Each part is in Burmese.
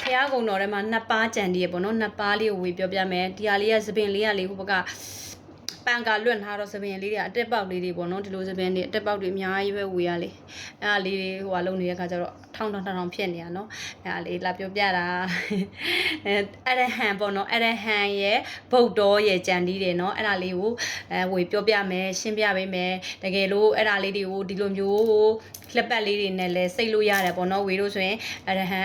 ဖះကုံတော်ထဲမှာနှစ်ပါးကြံတည်းရပေါ့နော်နှစ်ပါးလေးကိုဝေပြောပြမယ်ဒီဟာလေးကသပင်လေးကလေဟိုဘက်ကပန်ကာလွတ်ထားတော့သပင်လေးတွေအတက်ပေါက်လေးတွေပေါ့နော်ဒီလိုသပင်တွေအတက်ပေါက်တွေအများကြီးပဲဝေရလေအဲ့ဒါလေးတွေဟိုဟာလုံးနေတဲ့ခါကျတော့ထောင်ဖြစ်နေရနော်အဲ့ဒါလေးလာပြောပြတာအရဟံပေါ့နော်အရဟံရဲ့ဗုဒ္ဓရဲ့ကြံတည်းတယ်နော်အဲ့ဒါလေးကိုဝေပြောပြမယ်ရှင်းပြပေးမယ်တကယ်လို့အဲ့ဒါလေးတွေကိုဒီလိုမျိုးလက်ပတ်လေးတွေနဲ့လဲစိတ်လို့ရတယ်ပေါ့နော်ဝေလို့ဆိုရင်အရဟံ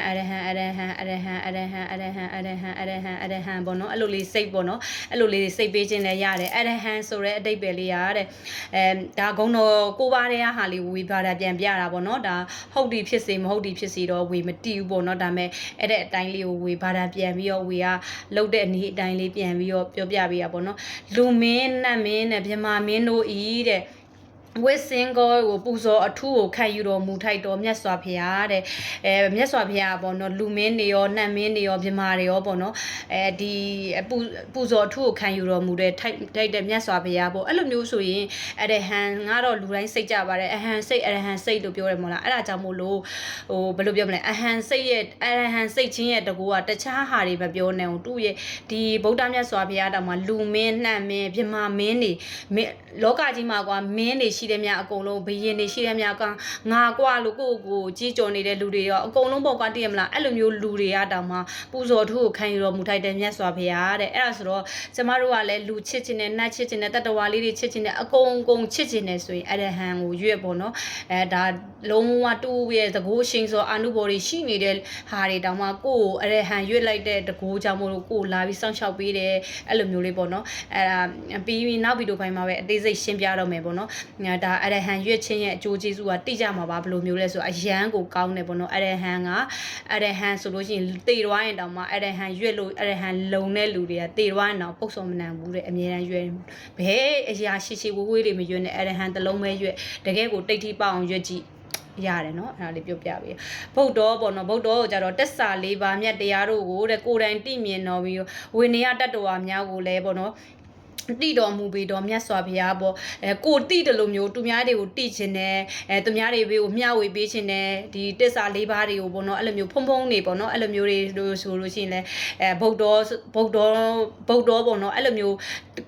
ပေါ့နော်အဲ့လိုလေးစိတ်ပေါ့နော်အဲ့လိုလေးစိတ်ပေးခြင်းလည်းရတယ်အရဟံဆိုတဲ့အတိတ်ပဲလေးရတဲ့ဒါဂုံတော်ကိုပါတဲ့ဟာလေးဝေပါတာပြန်ပြတာပေါ့နော်ဒါဟုတ်ဒီဖြစ်စေမဟုတ်ဒီဖြစ်စီတော့ဝေမတီးဘူးပေါ့နော်ဒါပေမဲ့အဲ့တဲ့အတိုင်းလေးကိုဝေဘာသာပြန်ပြီးတော့ဝေကလှုပ်တဲ့အနေအတိုင်းလေးပြန်ပြီးတော့ပြောပြပေးရပေါ့နော်လူမင်းနတ်မင်းနဲ့မြမမင်းတို့ဤတဲ့ဝိစင်ကိုပူဇော်အထူးကိုခံယူတော်မူထိုက်တော်မြတ်စွာဘုရားတဲ့မြတ်စွာဘုရားပေါ့နော်လူမင်းတွေရောနတ်မင်းတွေရောမြမာတွေရောပေါ့နော်ဒီပူဇော်အထူးကိုခံယူတော်မူတဲ့ထိုက်တဲ့မြတ်စွာဘုရားပေါ့အဲ့လိုမျိုးဆိုရင်အရဟံငါတော့လူတိုင်းစိတ်ကြပါတယ်အရဟံစိတ်လို့ပြောတယ်မို့လားအဲ့ဒါကြောင့်မို့လို့ဟိုဘယ်လိုပြောမလဲအရဟံစိတ်ချင်းရဲ့တကူကတခြားဟာတွေမပြောနဲ့ဟိုသူ့ရဲ့ဒီဗုဒ္ဓမြတ်စွာဘုရားတောင်မှလူမင်းနတ်မင်းမြမာမင်းတွေလောကကြီးမှာကွာမင်းတွေရှိတယ်များအကုန်လုံးဘယင်တွေရှိတယ်များကငါကွာလို့ကိုကြီးကြော်နေတဲ့လူတွေရောအကုန်လုံးပေါ့ကွာတည်ရမလားအဲ့လိုမျိုးလူတွေကတောင်မှပူဇော်ထုကိုခံယူတော်မူထိုက်တဲ့မြတ်စွာဘုရားတဲ့အဲ့ဒါဆိုတော့ကျမတို့ကလည်းလူချစ်ခြင်းနဲ့နတ်ချစ်ခြင်းနဲ့တတ္တဝါလေးတွေချစ်ခြင်းနဲ့အကုန်ချစ်ခြင်းနဲ့ဆိုရင်အရဟံကိုရွေ့ပေါ့နော်ဒါလုံးဝတူရဲ့တကူရှင်ဆိုအာနုဘော်တွေရှိနေတဲ့ဟာတွေတောင်မှကိုယ်အရဟံရွေ့လိုက်တဲ့တကူကြောင့်မို့လို့ကိုယ်လာပြီးစောင့်ရှောက်ပေးတယ်အဲ့လိုမျိုးလေးပေါ့နော်အဲ့ဒါပြီးနောက်ဗီဒီယိုပိုင်းမှာပဲအသေးစိတ်ရှင်းပြတော့မယ်ပေါ့နော်ဒါအရဟံရွက်ချင်းရဲ့အကျိုးကျေးဇူးကတိကျမှာပါဘယ်လိုမျိုးလဲဆိုအရန်ကိုကောင်းတယ်ပေါ့နော်အရဟံကအရဟံဆိုလို့ရှိရင်တေသွားရင်တောင်မှအရဟံရွက်လို့အရဟံလုံတဲ့လူတွေကတေသွားရင်တော့ပုတ်စော်မနံဘူးတဲ့အမြဲတမ်းရွက်ဘဲအရာရှိဝေးတွေမရွက်နဲ့အရဟံတစ်လုံးပဲရွက်တကယ်ကိုတိတ်ထိပေါအောင်ရွက်ကြည့်ရတယ်နော်အဲ့ဒါလေးပြောပြပေးဗုဒ္ဓပေါ့နော်ဗုဒ္ဓကိုကြတော့တက်စာ၄ပါးမြတ်တရားတို့ကိုတဲ့ကိုယ်တိုင်သိမြင်တော်ပြီးဝိနည်းတတ္တဝါများကိုလည်းပေါ့နော်တိတော်မူပေတော်မြတ်စွာဘုရားပေါ့ကိုတိတလို့မျိုးသူများတွေကိုတိခြင်းနဲ့သူများတွေကိုမျှဝေပေးခြင်းနဲ့ဒီတစ္ဆာ၄ပါးတွေကိုပေါ့နော်အဲ့လိုမျိုးဖုံနေပေါ့နော်အဲ့လိုမျိုးတွေဆိုလို့ရှိရင်လဲဗုဒ္ဓပေါ့နော်အဲ့လိုမျိုး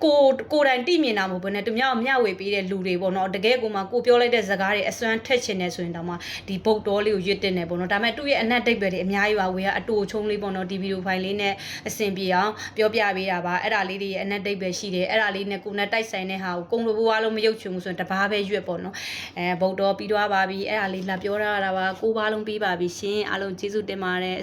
ကိုယ်တိုင်တိမြင်တာမဟုတ်ဘဲနဲ့သူများကိုမျှဝေပေးတဲ့လူတွေပေါ့နော်တကယ်ကိုမှကိုပြောလိုက်တဲ့စကားတွေအစွမ်းထက်ခြင်းနဲ့ဆိုရင်တော့မှဒီဗုဒ္ဓလေးကိုရွတ်တင်တယ်ပေါ့နော်ဒါပေမဲ့သူ့ရဲ့အနတ်တိတ်ပဲတွေအများကြီးပါဝေကအတူချုံလေးပေါ့နော်ဒီဗီဒီယိုဖိုင်လေးနဲ့အဆင်ပြေအောင်ပြောပြပေးတာပါအဲ့ဒါလေးတွေရဲ့အနတ်တိတ်ပဲရှိတယ်အဲ့ဒါလေးနဲ့ကိုနဲ့တိုက်ဆိုင်တဲ့ဟာကိုကုံလိုဘွားလုံးမရုပ်ချွန်ဘူးဆိုရင်တဘာပဲရွက်ပေါ့နော်ဗုဒ္ဓပြီးသွားပါပြီအဲ့ဒါလေးလာပြောရတာပါ9ပါးလုံးပြီးပါပြီရှင်အားလုံးကျေးဇူးတင်ပါတယ်